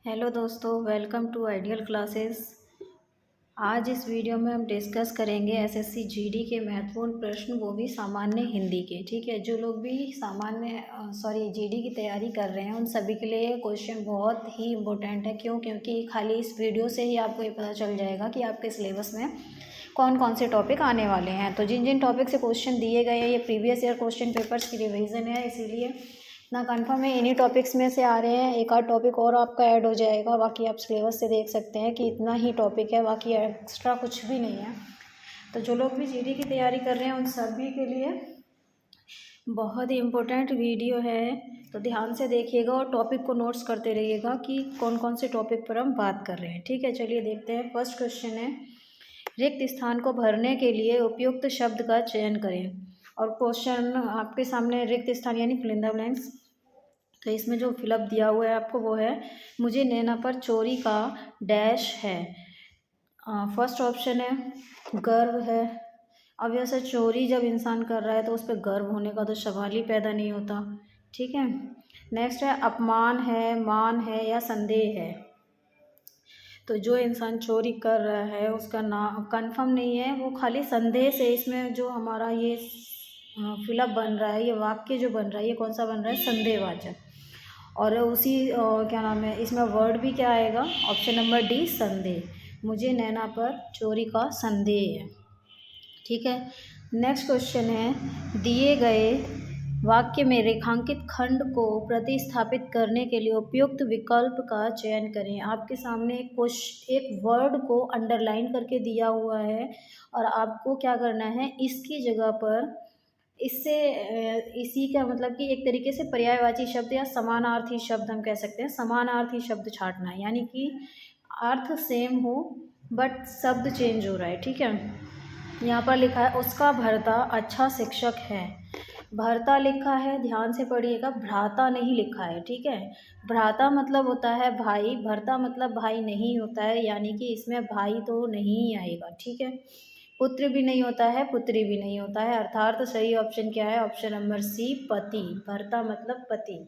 Hello दोस्तों, welcome to ideal classes. आज इस वीडियो में हम डिस्कस करेंगे एसएससी जीडी के महत्वपूर्ण प्रश्न, वो भी सामान्य हिंदी के। ठीक है, जो लोग भी जीडी की तैयारी कर रहे हैं उन सभी के लिए क्वेश्चन बहुत ही इम्पोर्टेंट है। क्योंकि खाली इस वीडियो से ही आपको ये पता चल जाएगा कि आपके सिलेबस में कौन कौन से टॉपिक आने वाले हैं। तो जिन जिन टॉपिक से क्वेश्चन दिए गए हैं ये प्रीवियस ईयर क्वेश्चन पेपर्स की रिवीजन है, इसीलिए ना कंफर्म है इन्हीं टॉपिक्स में से आ रहे हैं। एक आध टॉपिक और आपका ऐड हो जाएगा, बाकी आप सिलेबस से देख सकते हैं कि इतना ही टॉपिक है, बाकी एक्स्ट्रा कुछ भी नहीं है। तो जो लोग भी जीडी की तैयारी कर रहे हैं उन सभी के लिए बहुत ही इम्पोर्टेंट वीडियो है, तो ध्यान से देखिएगा और टॉपिक को नोट्स करते रहिएगा कि कौन कौन से टॉपिक पर हम बात कर रहे हैं। ठीक है, चलिए देखते हैं। फर्स्ट क्वेश्चन है, रिक्त स्थान को भरने के लिए उपयुक्त शब्द का चयन करें। और क्वेश्चन आपके सामने रिक्त स्थान यानी फिल इन द ब्लैंक्स। तो इसमें जो फिलअप दिया हुआ है आपको वो है, मुझे नैना पर चोरी का डैश है। फर्स्ट ऑप्शन है गर्व है। अब ऐसे चोरी जब इंसान कर रहा है तो उस पर गर्व होने का तो सवाल ही पैदा नहीं होता। ठीक है, नेक्स्ट है अपमान है, मान है या संदेह है। तो जो इंसान चोरी कर रहा है उसका नाम कंफर्म नहीं है, वो खाली संदेह से इसमें जो हमारा ये फिलअप बन रहा है, ये वाक्य जो बन रहा है, ये कौन सा बन रहा है, संदेहवाचक। और उसी क्या नाम है, इसमें वर्ड भी क्या आएगा, ऑप्शन नंबर डी संदेह। मुझे नैना पर चोरी का संदेह है। ठीक है, नेक्स्ट क्वेश्चन है, दिए गए वाक्य में रेखांकित खंड को प्रतिस्थापित करने के लिए उपयुक्त विकल्प का चयन करें। आपके सामने एक वर्ड को अंडरलाइन करके दिया हुआ है और आपको क्या करना है, इसकी जगह पर इसी का मतलब कि एक तरीके से पर्यायवाची शब्द या समानार्थी शब्द हम कह सकते हैं, समानार्थी शब्द छांटना है, यानी कि अर्थ सेम हो बट शब्द चेंज हो रहा है। ठीक है, यहाँ पर लिखा है उसका भर्ता अच्छा शिक्षक है। भर्ता लिखा है, ध्यान से पढ़िएगा, भ्राता नहीं लिखा है। ठीक है, भ्राता मतलब होता है भाई, भर्ता मतलब भाई नहीं होता है, यानी कि इसमें भाई तो नहीं आएगा। ठीक है, पुत्र भी नहीं होता है, पुत्री भी नहीं होता है, अर्थात सही ऑप्शन क्या है, ऑप्शन नंबर सी पति। भर्ता मतलब पति।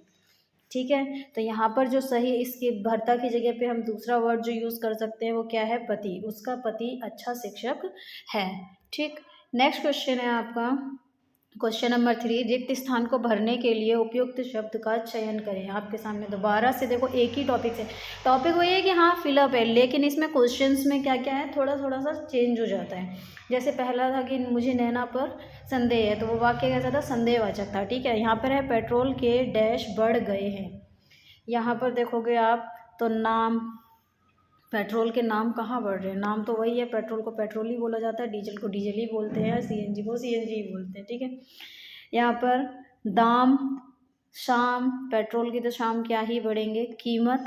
ठीक है, तो यहाँ पर जो सही, इसके भर्ता की जगह पे हम दूसरा वर्ड जो यूज़ कर सकते हैं वो क्या है, पति। उसका पति अच्छा शिक्षक है। ठीक, नेक्स्ट क्वेश्चन है आपका क्वेश्चन नंबर 3, रिक्त स्थान को भरने के लिए उपयुक्त शब्द का चयन करें। आपके सामने दोबारा से देखो एक ही टॉपिक से, टॉपिक वही है कि हाँ फिलअप है, लेकिन इसमें क्वेश्चंस में क्या क्या है, थोड़ा थोड़ा सा चेंज हो जाता है। जैसे पहला था कि मुझे नैना पर संदेह है, तो वो वाक्य कैसा था, संदेहवाचक था। ठीक है, यहाँ पर है पेट्रोल के डैश बढ़ गए हैं। यहाँ पर देखोगे आप तो नाम, पेट्रोल के नाम कहाँ बढ़ रहे हैं, नाम तो वही है, पेट्रोल को पेट्रोल ही बोला जाता है, डीजल को डीजल ही बोलते हैं, सीएनजी को सीएनजी ही बोलते हैं। ठीक है, यहाँ पर दाम, शाम, पेट्रोल की तो शाम क्या ही बढ़ेंगे। कीमत,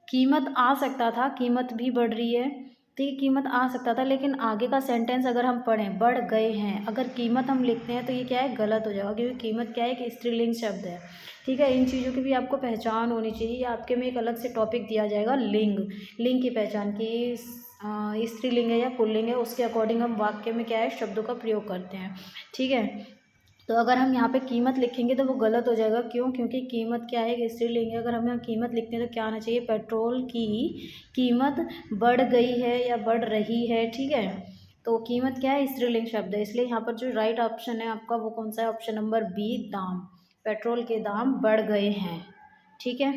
कीमत आ सकता था, कीमत भी बढ़ रही है। ठीक है, कीमत आ सकता था, लेकिन आगे का सेंटेंस अगर हम पढ़ें, बढ़ गए हैं, अगर कीमत हम लिखते हैं तो ये क्या है, गलत हो जाएगा, क्योंकि कीमत क्या है, एक स्त्रीलिंग शब्द है। ठीक है, इन चीज़ों की भी आपको पहचान होनी चाहिए। आपके में एक अलग से टॉपिक दिया जाएगा, लिंग, लिंग की पहचान की, स्त्रीलिंग है या पुल्लिंग है, उसके अकॉर्डिंग हम वाक्य में क्या है, शब्दों का प्रयोग करते हैं। ठीक है, तो अगर हम यहाँ पे कीमत लिखेंगे तो वो गलत हो जाएगा। क्यों, क्योंकि कीमत क्या है, एक स्त्रीलिंग है। अगर हम यहाँ कीमत लिखते हैं तो क्या आना चाहिए, पेट्रोल की कीमत बढ़ गई है या बढ़ रही है। ठीक है, तो कीमत क्या है, स्त्रीलिंग शब्द है, इसलिए यहाँ पर जो राइट ऑप्शन है आपका वो कौन सा है, ऑप्शन नंबर बी दाम। पेट्रोल के दाम बढ़ गए हैं। ठीक है,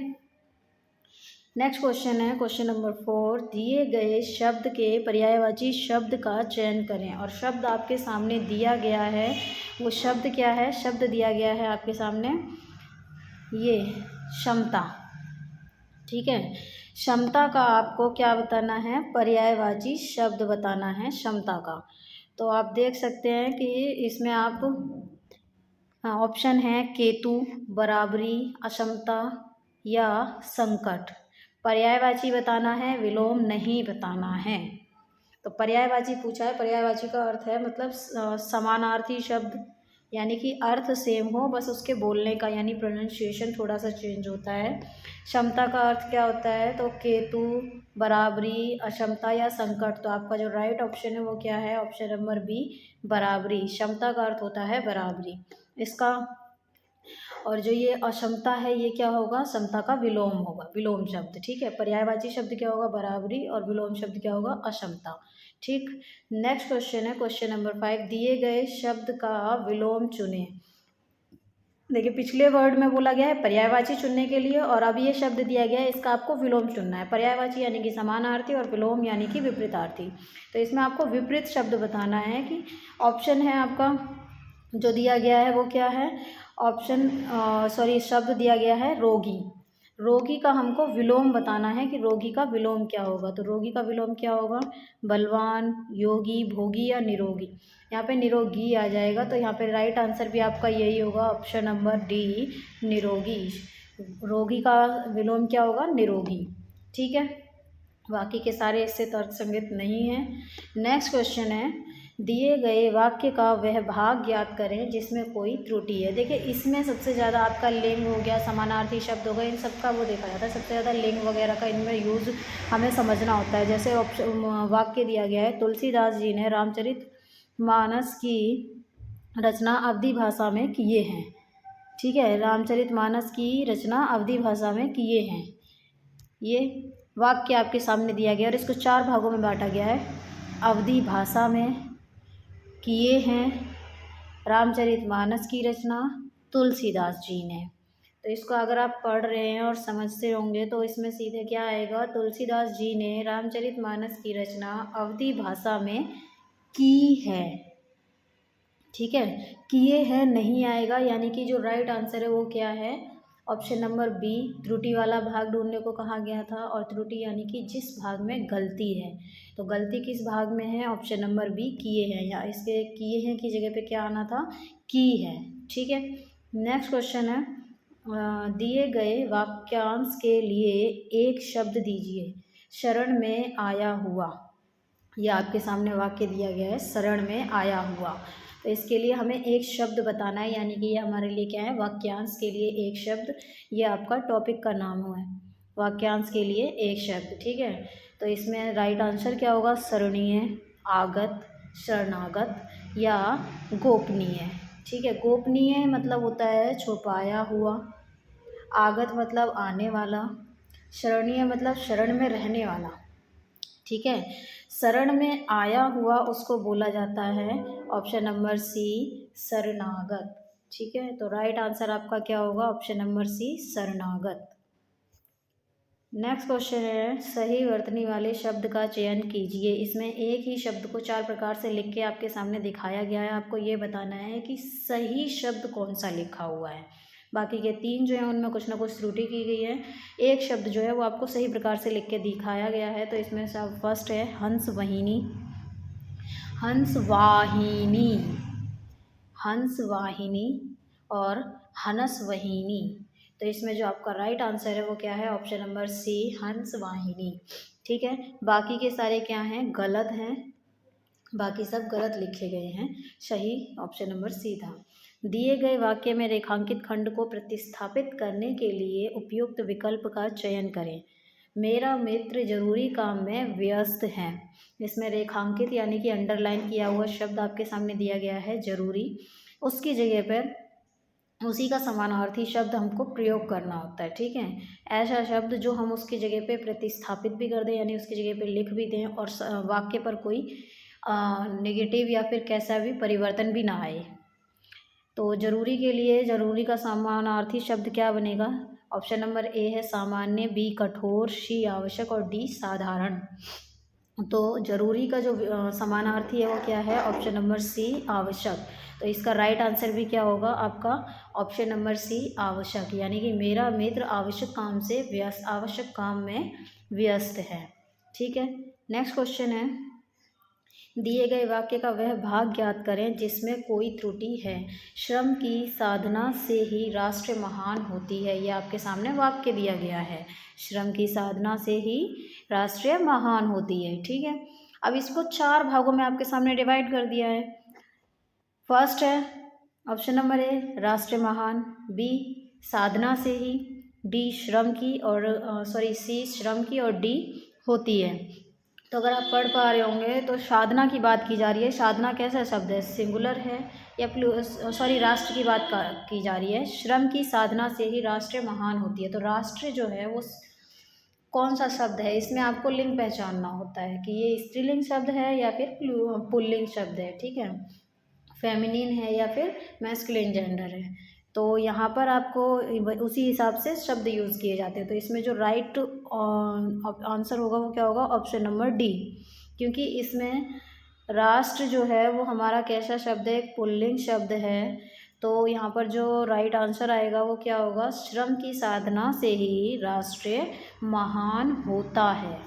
नेक्स्ट क्वेश्चन है क्वेश्चन नंबर 4, दिए गए शब्द के पर्यायवाची शब्द का चयन करें। और शब्द आपके सामने दिया गया है, वो शब्द क्या है, शब्द दिया गया है आपके सामने ये क्षमता। ठीक है, क्षमता का आपको क्या बताना है, पर्यायवाची शब्द बताना है क्षमता का। तो आप देख सकते हैं कि इसमें आप ऑप्शन है केतु, बराबरी, अक्षमता या संकट। पर्यायवाची बताना है, विलोम नहीं बताना है। तो पर्यायवाची पूछा है, पर्यायवाची का अर्थ है मतलब समानार्थी शब्द, यानी कि अर्थ सेम हो, बस उसके बोलने का यानी प्रोनाउंसिएशन थोड़ा सा चेंज होता है। क्षमता का अर्थ क्या होता है, तो केतु, बराबरी, अक्षमता या संकट। तो आपका जो राइट ऑप्शन है वो क्या है, ऑप्शन नंबर बी बराबरी। क्षमता का अर्थ होता है बराबरी। इसका और जो ये अक्षमता है ये क्या होगा, समता का विलोम होगा, विलोम शब्द। ठीक है, पर्यायवाची शब्द क्या होगा, बराबरी, और विलोम शब्द क्या होगा, अक्षमता। ठीक, नेक्स्ट क्वेश्चन है क्वेश्चन नंबर 5, दिए गए शब्द का विलोम चुने। देखिए पिछले वर्ड में बोला गया है पर्यायवाची चुनने के लिए, और अब ये शब्द दिया गया है इसका आपको विलोम चुनना है। पर्यायवाची यानी कि समानार्थी और विलोम यानी कि विपरीतार्थी। तो इसमें आपको विपरीत शब्द बताना है कि ऑप्शन है आपका जो दिया गया है वो क्या है, ऑप्शन शब्द दिया गया है रोगी। रोगी का हमको विलोम बताना है कि रोगी का विलोम क्या होगा। तो रोगी का विलोम क्या होगा, बलवान, योगी, भोगी या निरोगी। यहाँ पे निरोगी आ जाएगा, तो यहाँ पे राइट आंसर भी आपका यही होगा, ऑप्शन नंबर डी, निरोगी। रोगी का विलोम क्या होगा, निरोगी। ठीक है, बाकी के सारे इससे तर्क संगत नहीं है। नेक्स्ट क्वेश्चन है, दिए गए वाक्य का वह भाग ज्ञात करें जिसमें कोई त्रुटि है। देखिए इसमें सबसे ज़्यादा आपका लिंग हो गया, समानार्थी शब्द हो गए, इन सब का वो देखा जाता है, सबसे ज़्यादा लिंग वगैरह का इनमें यूज़ हमें समझना होता है। जैसे वाक्य दिया गया है, तुलसीदास जी ने रामचरित मानस की रचना अवधी भाषा में किए हैं। ठीक है, रामचरित मानस की रचना अवधी भाषा में किए हैं, ये वाक्य आपके सामने दिया गया और इसको 4 भागों में बांटा गया है। अवधी भाषा में किए हैं, रामचरितमानस की रचना तुलसीदास जी ने। तो इसको अगर आप पढ़ रहे हैं और समझते होंगे तो इसमें सीधे क्या आएगा, तुलसीदास जी ने रामचरितमानस की रचना अवधी भाषा में की है। ठीक है, किए हैं नहीं आएगा, यानी कि जो राइट आंसर है वो क्या है, ऑप्शन नंबर बी, त्रुटि वाला भाग ढूंढने को कहा गया था। और त्रुटि यानी कि जिस भाग में गलती है, तो गलती किस भाग में है, ऑप्शन नंबर बी, किए हैं। या इसके किए हैं की जगह पे क्या आना था, की है। ठीक है, नेक्स्ट क्वेश्चन है, दिए गए वाक्यांश के लिए एक शब्द दीजिए। शरण में आया हुआ, यह आपके सामने वाक्य दिया गया है, शरण में आया हुआ। तो इसके लिए हमें एक शब्द बताना है, यानी कि ये हमारे लिए क्या है, वाक्यांश के लिए एक शब्द, ये आपका टॉपिक का नाम है, वाक्यांश के लिए एक शब्द। ठीक है, तो इसमें राइट आंसर क्या होगा, शरणीय, आगत, शरणागत या गोपनीय। ठीक है, गोपनीय मतलब होता है छुपाया हुआ, आगत मतलब आने वाला, शरणीय मतलब शरण में रहने वाला। ठीक है, शरण में आया हुआ उसको बोला जाता है, ऑप्शन नंबर सी, शरणागत। ठीक है, तो राइट आंसर आपका क्या होगा, ऑप्शन नंबर सी, शरणागत। नेक्स्ट क्वेश्चन है, सही वर्तनी वाले शब्द का चयन कीजिए। इसमें एक ही शब्द को 4 प्रकार से लिख के आपके सामने दिखाया गया है, आपको ये बताना है कि सही शब्द कौन सा लिखा हुआ है। बाकी के 3 जो है उनमें कुछ ना कुछ त्रुटि की गई है, एक शब्द जो है वो आपको सही प्रकार से लिख के दिखाया गया है। तो इसमें सब फर्स्ट है हंस वाहिनी, हंस वाहिनी, हंस वाहिनी और हनस वहिनी। तो इसमें जो आपका राइट आंसर है वो क्या है, ऑप्शन नंबर सी, हंस वाहिनी। ठीक है, बाकी के सारे क्या हैं, गलत हैं, बाकी सब गलत लिखे गए हैं, सही ऑप्शन नंबर सी था। दिए गए वाक्य में रेखांकित खंड को प्रतिस्थापित करने के लिए उपयुक्त विकल्प का चयन करें। मेरा मित्र जरूरी काम में व्यस्त है, इसमें रेखांकित यानी कि अंडरलाइन किया हुआ शब्द आपके सामने दिया गया है जरूरी, उसकी जगह पर उसी का समानार्थी शब्द हमको प्रयोग करना होता है। ठीक है, ऐसा शब्द जो हम उसकी जगह पे प्रतिस्थापित भी कर दें, यानी उसकी जगह पे लिख भी दें और वाक्य पर कोई नेगेटिव या फिर कैसा भी परिवर्तन भी ना आए। तो जरूरी के लिए जरूरी का समानार्थी शब्द क्या बनेगा, ऑप्शन नंबर ए है सामान्य, बी कठोर, सी आवश्यक और डी साधारण। तो जरूरी का जो समानार्थी है वो क्या है, ऑप्शन नंबर सी, आवश्यक। तो इसका राइट आंसर भी क्या होगा आपका, ऑप्शन नंबर सी, आवश्यक। यानी कि मेरा मित्र आवश्यक काम से व्यस्त, आवश्यक काम में व्यस्त है। ठीक है, नेक्स्ट क्वेश्चन है, दिए गए वाक्य का वह भाग ज्ञात करें जिसमें कोई त्रुटि है। श्रम की साधना से ही राष्ट्र महान होती है, यह आपके सामने वाक्य दिया गया है, श्रम की साधना से ही राष्ट्र महान होती है। ठीक है, अब इसको 4 भागों में आपके सामने डिवाइड कर दिया है। फर्स्ट है ऑप्शन नंबर ए, राष्ट्र महान, बी साधना से ही, डी श्रम की और सी श्रम की और डी होती है। तो अगर आप पढ़ पा रहे होंगे तो साधना की बात की जा रही है। साधना कैसा शब्द है, सिंगुलर है या सॉरी राष्ट्र की बात की जा रही है। श्रम की साधना से ही राष्ट्र महान होती है। तो राष्ट्र जो है वो कौन सा शब्द है, इसमें आपको लिंग पहचानना होता है कि ये स्त्रीलिंग शब्द है या फिर पुल्लिंग शब्द है, ठीक है, फेमिनिन है या फिर मैस्कुलिन जेंडर है। तो यहाँ पर आपको उसी हिसाब से शब्द यूज़ किए जाते हैं। तो इसमें जो राइट आंसर होगा वो क्या होगा, ऑप्शन नंबर डी, क्योंकि इसमें राष्ट्र जो है वो हमारा कैसा शब्द है, एक पुल्लिंग शब्द है। तो यहाँ पर जो राइट आंसर आएगा वो क्या होगा, श्रम की साधना से ही राष्ट्र महान होता है,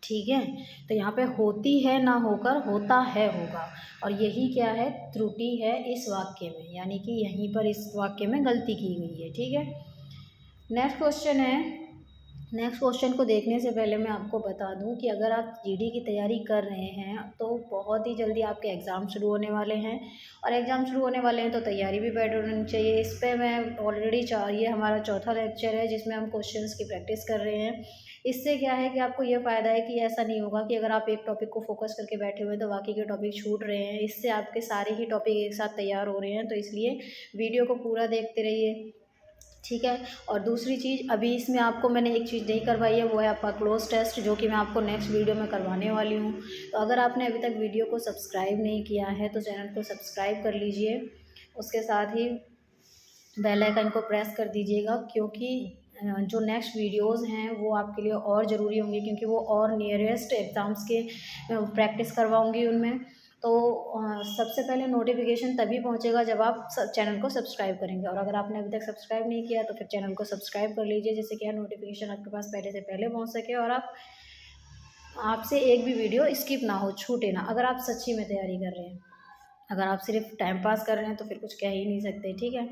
ठीक है। तो यहाँ पे होती है ना होकर होता है होगा, और यही क्या है, त्रुटि है इस वाक्य में, यानी कि यहीं पर इस वाक्य में गलती की गई है, ठीक है। नेक्स्ट क्वेश्चन है। नेक्स्ट क्वेश्चन को देखने से पहले मैं आपको बता दूं कि अगर आप जीडी की तैयारी कर रहे हैं तो बहुत ही जल्दी आपके एग्ज़ाम शुरू होने वाले हैं, और एग्ज़ाम शुरू होने वाले हैं तो तैयारी भी बेटर होनी चाहिए। इस पर मैं ऑलरेडी ये हमारा चौथा लेक्चर है जिसमें हम क्वेश्चंस की प्रैक्टिस कर रहे हैं। इससे क्या है कि आपको ये फ़ायदा है कि ऐसा नहीं होगा कि अगर आप एक टॉपिक को फोकस करके बैठे हुए हैं तो बाकी के टॉपिक छूट रहे हैं। इससे आपके सारे ही टॉपिक एक साथ तैयार हो रहे हैं। तो इसलिए वीडियो को पूरा देखते रहिए, ठीक है। और दूसरी चीज़, अभी इसमें आपको मैंने एक चीज़ नहीं करवाई है, वो है आपका क्लोज टेस्ट, जो कि मैं आपको नेक्स्ट वीडियो में करवाने वाली हूँ। तो अगर आपने अभी तक वीडियो को सब्सक्राइब नहीं किया है तो चैनल को सब्सक्राइब कर लीजिए, उसके साथ ही बेल आइकन को प्रेस कर दीजिएगा, क्योंकि जो नेक्स्ट वीडियोस हैं वो आपके लिए और ज़रूरी होंगी, क्योंकि वो और नियरेस्ट एग्ज़ाम्स के प्रैक्टिस करवाऊँगी उनमें। तो सबसे पहले नोटिफिकेशन तभी पहुंचेगा जब आप चैनल को सब्सक्राइब करेंगे, और अगर आपने अभी तक सब्सक्राइब नहीं किया तो फिर चैनल को सब्सक्राइब कर लीजिए, जिससे क्या नोटिफिकेशन आपके पास पहले से पहले पहुंच सके और आपसे एक भी वीडियो स्किप ना हो, छूटे ना, अगर आप सच्ची में तैयारी कर रहे हैं। अगर आप सिर्फ टाइम पास कर रहे हैं तो फिर कुछ कह ही नहीं सकते, ठीक है।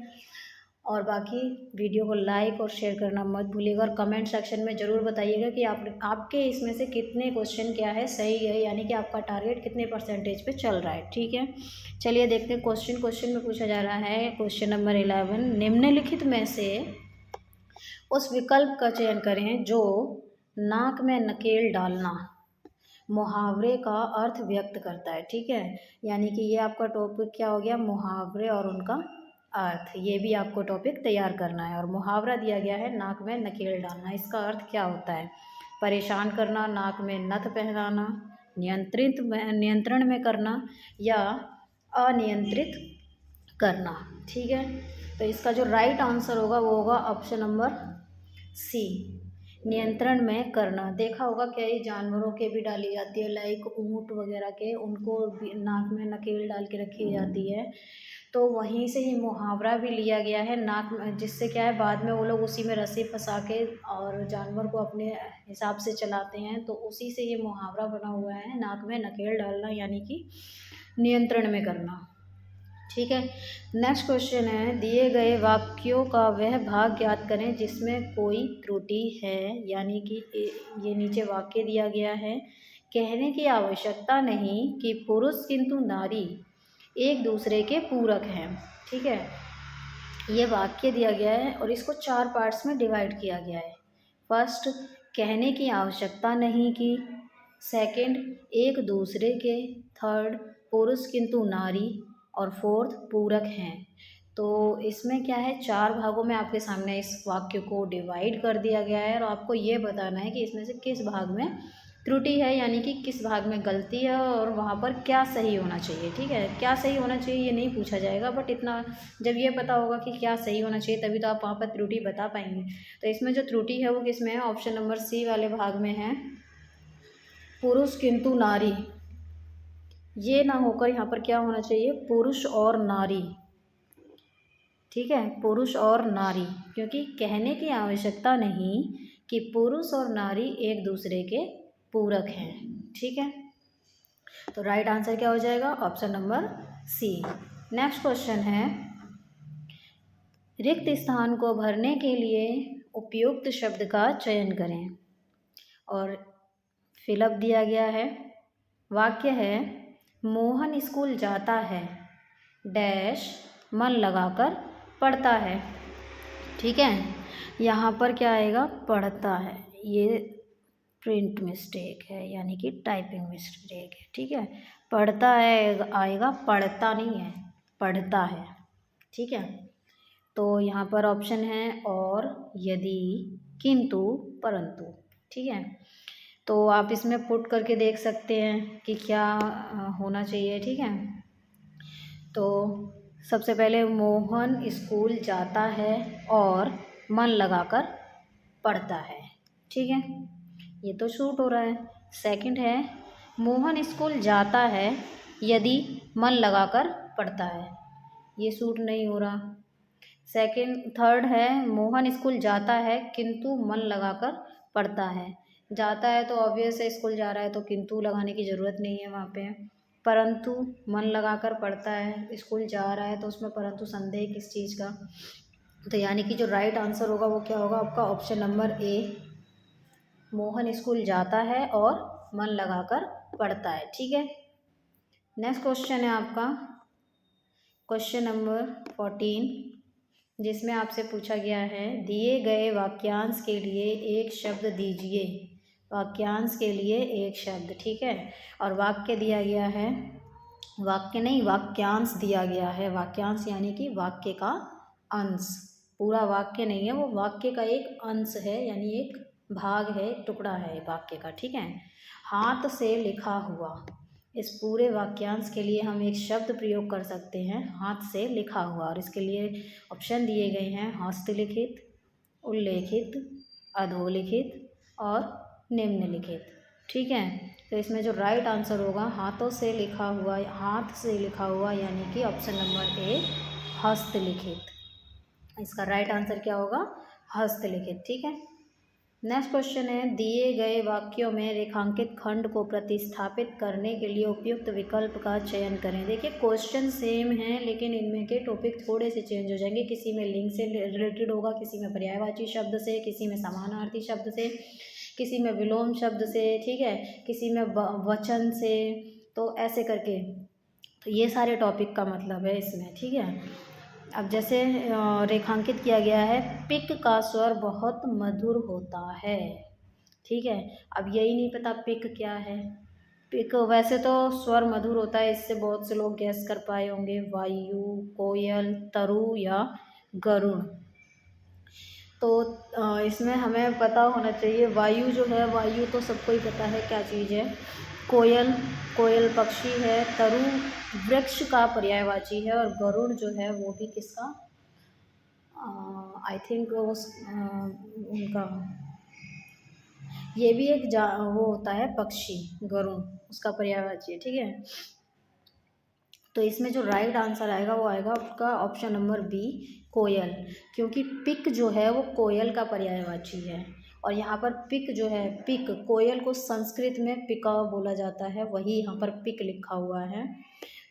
और बाकी वीडियो को लाइक और शेयर करना मत भूलिएगा, और कमेंट सेक्शन में ज़रूर बताइएगा कि आपके इसमें से कितने क्वेश्चन क्या है सही है, यानी कि आपका टारगेट कितने परसेंटेज पे चल रहा है, ठीक है। चलिए देखते हैं क्वेश्चन में पूछा जा रहा है। क्वेश्चन नंबर 11, निम्नलिखित में से उस विकल्प का चयन करें जो नाक में नकेल डालना मुहावरे का अर्थ व्यक्त करता है, ठीक है। यानी कि ये आपका टॉपिक क्या हो गया, मुहावरे और उनका अर्थ, ये भी आपको टॉपिक तैयार करना है। और मुहावरा दिया गया है नाक में नकेल डालना, इसका अर्थ क्या होता है, परेशान करना, नाक में नथ पहनाना, नियंत्रण में करना या अनियंत्रित करना, ठीक है। तो इसका जो राइट आंसर होगा वो होगा ऑप्शन नंबर सी, नियंत्रण में करना। देखा होगा कई जानवरों के भी डाली जाती है, लाइक ऊँट वगैरह के, उनको भी नाक में नकेल डाल के रखी जाती है। तो वहीं से ही मुहावरा भी लिया गया है नाक में, जिससे क्या है बाद में वो लोग उसी में रस्सी फंसा के और जानवर को अपने हिसाब से चलाते हैं। तो उसी से ये मुहावरा बना हुआ है, नाक में नकेल डालना यानी कि नियंत्रण में करना, ठीक है। नेक्स्ट क्वेश्चन है, दिए गए वाक्यों का वह भाग ज्ञात करें जिसमें कोई त्रुटि है, यानी कि ये नीचे वाक्य दिया गया है, कहने की आवश्यकता नहीं कि पुरुष किंतु नारी एक दूसरे के पूरक हैं, ठीक है। ये वाक्य दिया गया है और इसको 4 पार्ट्स में डिवाइड किया गया है। फर्स्ट, कहने की आवश्यकता नहीं की, सेकंड, एक दूसरे के, थर्ड, पुरुष किंतु नारी, और फोर्थ, पूरक हैं। तो इसमें क्या है, 4 भागों में आपके सामने इस वाक्य को डिवाइड कर दिया गया है, और आपको ये बताना है कि इसमें से किस भाग में त्रुटि है, यानी कि किस भाग में गलती है और वहाँ पर क्या सही होना चाहिए, ठीक है। क्या सही होना चाहिए ये नहीं पूछा जाएगा, बट इतना जब ये पता होगा कि क्या सही होना चाहिए तभी तो आप वहाँ पर त्रुटि बता पाएंगे। तो इसमें जो त्रुटि है वो किस में है, ऑप्शन नंबर सी वाले भाग में है, पुरुष किंतु नारी। ये ना होकर यहाँ पर क्या होना चाहिए, पुरुष और नारी, ठीक है, पुरुष और नारी, क्योंकि कहने की आवश्यकता नहीं कि पुरुष और नारी एक दूसरे के पूरक हैं, ठीक है। तो राइट आंसर क्या हो जाएगा, option number C. Next question है, रिक्त स्थान को भरने के लिए उपयुक्त शब्द का चयन करें, और फिलअप दिया गया है। वाक्य है, मोहन स्कूल जाता है डैश मन लगाकर पढ़ता है, ठीक है। यहाँ पर क्या आएगा, पढ़ता है, ये प्रिंट मिस्टेक है यानी कि टाइपिंग मिस्टेक है, ठीक है। पढ़ता है आएगा, पढ़ता नहीं है, पढ़ता है, ठीक है। तो यहाँ पर ऑप्शन है और, यदि, किंतु, परंतु, ठीक है। तो आप इसमें पुट करके देख सकते हैं कि क्या होना चाहिए, ठीक है। तो सबसे पहले मोहन स्कूल जाता है और मन लगाकर पढ़ता है, ठीक है, ये तो शूट हो रहा है। सेकंड है मोहन स्कूल जाता है यदि मन लगाकर पढ़ता है, ये सूट नहीं हो रहा। थर्ड है मोहन स्कूल जाता है किंतु मन लगाकर पढ़ता है। जाता है तो ऑब्वियस है स्कूल जा रहा है, तो किंतु लगाने की ज़रूरत नहीं है वहाँ पे। परंतु मन लगाकर पढ़ता है, स्कूल जा रहा है, तो उसमें परंतु संदेह किस चीज़ का। तो यानी कि जो राइट आंसर होगा वो क्या होगा आपका, option number A, Mohan school जाता है और मन लगाकर पढ़ता है, ठीक है। नेक्स्ट क्वेश्चन है आपका क्वेश्चन नंबर 14, जिसमें आपसे पूछा गया है दिए गए वाक्यांश के लिए एक शब्द दीजिए। वाक्यांश के लिए एक शब्द, ठीक है। और वाक्य दिया गया है, वाक्य नहीं वाक्यांश दिया गया है। वाक्यांश यानी कि वाक्य का अंश, पूरा वाक्य नहीं है, वो वाक्य का एक अंश है, यानी एक भाग है, एक टुकड़ा है वाक्य का, ठीक है। हाथ से लिखा हुआ, इस पूरे वाक्यांश के लिए हम एक शब्द प्रयोग कर सकते हैं, हाथ से लिखा हुआ। और इसके लिए ऑप्शन दिए गए हैं हस्तलिखित, उल्लेखित, अधोलिखित और निम्नलिखित, ठीक है। तो इसमें जो राइट आंसर होगा हाथों से लिखा हुआ, हाथ से लिखा हुआ यानी कि ऑप्शन नंबर ए, हस्तलिखित। इसका राइट आंसर क्या होगा, हस्तलिखित, ठीक है। नेक्स्ट क्वेश्चन है दिए गए वाक्यों में रेखांकित खंड को प्रतिस्थापित करने के लिए उपयुक्त विकल्प का चयन करें। देखिए क्वेश्चन सेम है लेकिन इनमें के टॉपिक थोड़े से चेंज हो जाएंगे, किसी में लिंग से रिलेटेड होगा, किसी में पर्यायवाची शब्द से, किसी में समानार्थी शब्द से, किसी में विलोम शब्द से, ठीक है, किसी में वचन से, तो ऐसे करके, तो ये सारे टॉपिक का मतलब है इसमें, ठीक है। अब जैसे रेखांकित किया गया है पिक का स्वर बहुत मधुर होता है, ठीक है। अब यही नहीं पता पिक क्या है। पिक वैसे तो स्वर मधुर होता है, इससे बहुत से लोग गैस कर पाए होंगे, वायु, कोयल, तरु या गरुड़। तो इसमें हमें पता होना चाहिए वायु जो है, वायु तो सबको ही पता है क्या चीज़ है। कोयल, कोयल पक्षी है। तरु वृक्ष का पर्यायवाची है। और गरुड़ जो है वो भी किसका, आई थिंक उस उनका, ये भी एक वो होता है पक्षी, गरुड़ उसका पर्यायवाची है, ठीक है। तो इसमें जो राइट आंसर आएगा वो आएगा आपका ऑप्शन नंबर बी, कोयल, क्योंकि पिक जो है वो कोयल का पर्यायवाची है। और यहाँ पर पिक जो है, पिक, कोयल को संस्कृत में पिका बोला जाता है, वही यहाँ पर पिक लिखा हुआ है,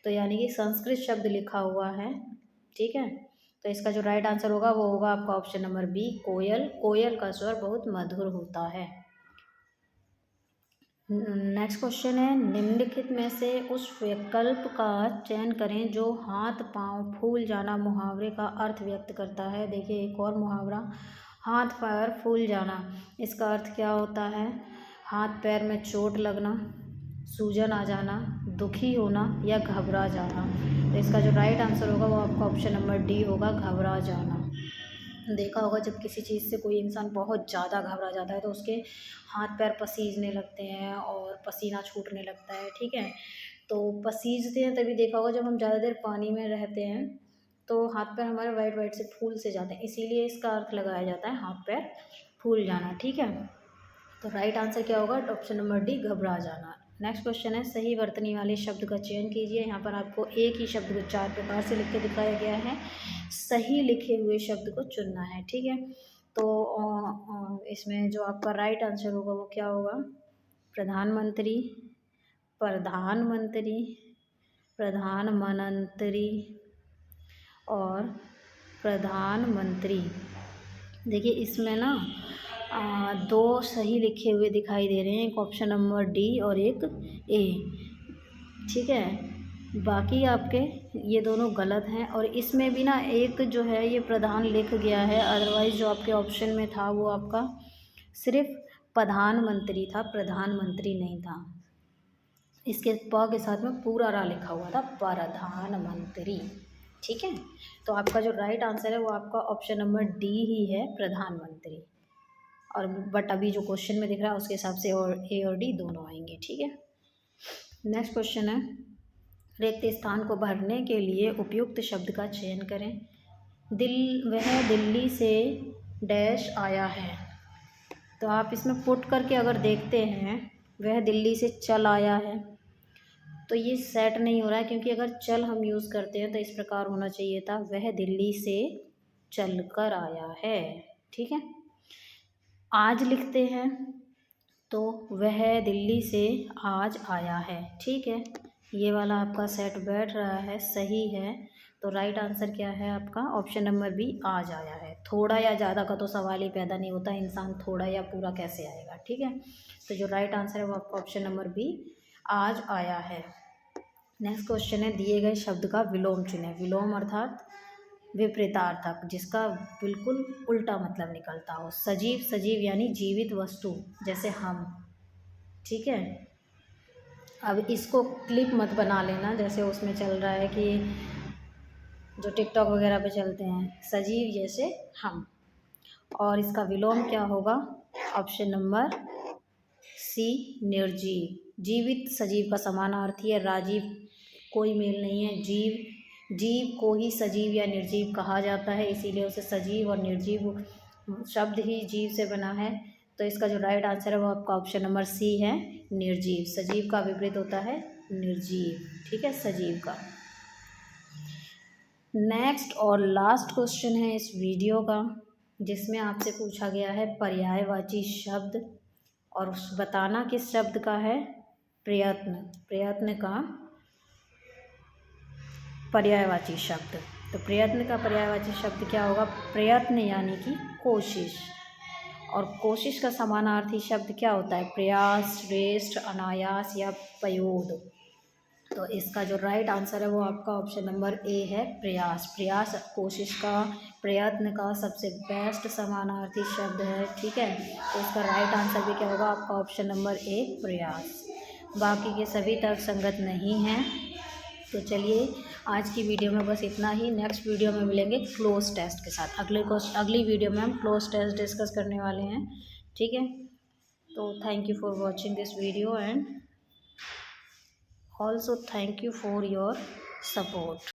तो यानी कि संस्कृत शब्द लिखा हुआ है, ठीक है। तो इसका जो राइट आंसर होगा वो होगा आपका ऑप्शन नंबर बी, कोयल। कोयल का स्वर बहुत मधुर होता है। नेक्स्ट क्वेश्चन है निम्नलिखित में से उस विकल्प का चयन करें जो हाथ पांव फूल जाना मुहावरे का अर्थ व्यक्त करता है। देखिए एक और मुहावरा, हाथ पैर फूल जाना, इसका अर्थ क्या होता है, हाथ पैर में चोट लगना, सूजन आ जाना, दुखी होना या घबरा जाना। तो इसका जो राइट आंसर होगा वो आपका ऑप्शन नंबर डी होगा, घबरा जाना। देखा होगा जब किसी चीज़ से कोई इंसान बहुत ज़्यादा घबरा जाता है तो उसके हाथ पैर पसीजने लगते हैं और पसीना छूटने लगता है, ठीक है। तो पसीजते हैं तभी देखा होगा जब हम ज़्यादा देर पानी में रहते हैं तो हाथ पैर हमारे वाइट वाइट से फूल से जाते हैं, इसीलिए इसका अर्थ लगाया जाता है हाथ पैर फूल जाना, ठीक है। तो राइट आंसर क्या होगा, ऑप्शन नंबर डी, घबरा जाना। नेक्स्ट क्वेश्चन है सही वर्तनी वाले शब्द का चयन कीजिए। यहाँ पर आपको एक ही शब्द को 4 प्रकार से लिख के दिखाया गया है, सही लिखे हुए शब्द को चुनना है, ठीक है। तो इसमें जो आपका राइट आंसर होगा वो क्या होगा, प्रधानमंत्री, प्रधानमंत्री, प्रधानमंत्री और प्रधानमंत्री। देखिए इसमें ना दो सही लिखे हुए दिखाई दे रहे हैं, एक ऑप्शन नंबर डी और एक ए, ठीक है। बाकी आपके ये दोनों गलत हैं। और इसमें भी ना एक जो है ये प्रधान लिख गया है, अदरवाइज़ जो आपके ऑप्शन में था वो आपका सिर्फ प्रधानमंत्री था, प्रधानमंत्री नहीं था। इसके प के साथ में पूरा रा लिखा हुआ था, प्रधानमंत्री। ठीक है, तो आपका जो राइट आंसर है वो आपका ऑप्शन नंबर डी ही है, प्रधानमंत्री। और बट अभी जो क्वेश्चन में दिख रहा है उसके हिसाब से और ए और डी दोनों आएंगे। ठीक है, नेक्स्ट क्वेश्चन है, रिक्त स्थान को भरने के लिए उपयुक्त शब्द का चयन करें। वह दिल्ली से डैश आया है। तो आप इसमें पुट करके अगर देखते हैं, वह दिल्ली से चल आया है, तो ये सेट नहीं हो रहा है, क्योंकि अगर चल हम यूज़ करते हैं तो इस प्रकार होना चाहिए था, वह दिल्ली से चल कर आया है। ठीक है, आज लिखते हैं तो वह दिल्ली से आज आया है। ठीक है, ये वाला आपका सेट बैठ रहा है, सही है। तो राइट आंसर क्या है आपका, ऑप्शन नंबर बी, आज आया है। थोड़ा या ज़्यादा का तो सवाल ही पैदा नहीं होता, इंसान थोड़ा या पूरा कैसे आएगा। ठीक है, तो जो राइट आंसर है वो आपका ऑप्शन नंबर बी, आज आया है। नेक्स्ट क्वेश्चन है, दिए गए शब्द का विलोम चुनें। विलोम अर्थात विपरीतार्थक, जिसका बिल्कुल उल्टा मतलब निकलता हो। सजीव, सजीव यानी जीवित वस्तु, जैसे हम। ठीक है, अब इसको क्लिप मत बना लेना, जैसे उसमें चल रहा है कि जो टिकटॉक वगैरह पे चलते हैं, सजीव जैसे हम। और इसका विलोम क्या होगा, ऑप्शन नंबर सी, निर्जीव। जीवित सजीव का समानार्थी है, राजीव कोई मेल नहीं है। जीव को ही सजीव या निर्जीव कहा जाता है, इसीलिए उसे सजीव और निर्जीव शब्द ही जीव से बना है। तो इसका जो राइट आंसर है वो आपका ऑप्शन नंबर सी है, निर्जीव। सजीव का विपरीत होता है निर्जीव। ठीक है, सजीव का। नेक्स्ट और लास्ट क्वेश्चन है इस वीडियो का, जिसमें आपसे पूछा गया है पर्यायवाची शब्द, और बताना किस शब्द का है, प्रयत्न। प्रयत्न का पर्यायवाची शब्द। तो प्रयत्न का पर्यायवाची शब्द क्या होगा, प्रयत्न यानी कि कोशिश। और कोशिश का समानार्थी शब्द क्या होता है, प्रयास, श्रेष्ठ, अनायास या पयोद। तो इसका जो राइट आंसर है वो आपका ऑप्शन नंबर ए है, प्रयास। प्रयास कोशिश का, प्रयत्न का सबसे बेस्ट समानार्थी शब्द है। ठीक है, तो इसका राइट आंसर भी क्या होगा आपका ऑप्शन नंबर ए, प्रयास। बाकी के सभी तर्क संगत नहीं हैं। तो चलिए आज की वीडियो में बस इतना ही। नेक्स्ट वीडियो में मिलेंगे क्लोज टेस्ट के साथ। अगली वीडियो में हम क्लोज टेस्ट डिस्कस करने वाले हैं। ठीक है, तो thank you for watching this video and also thank you for your support.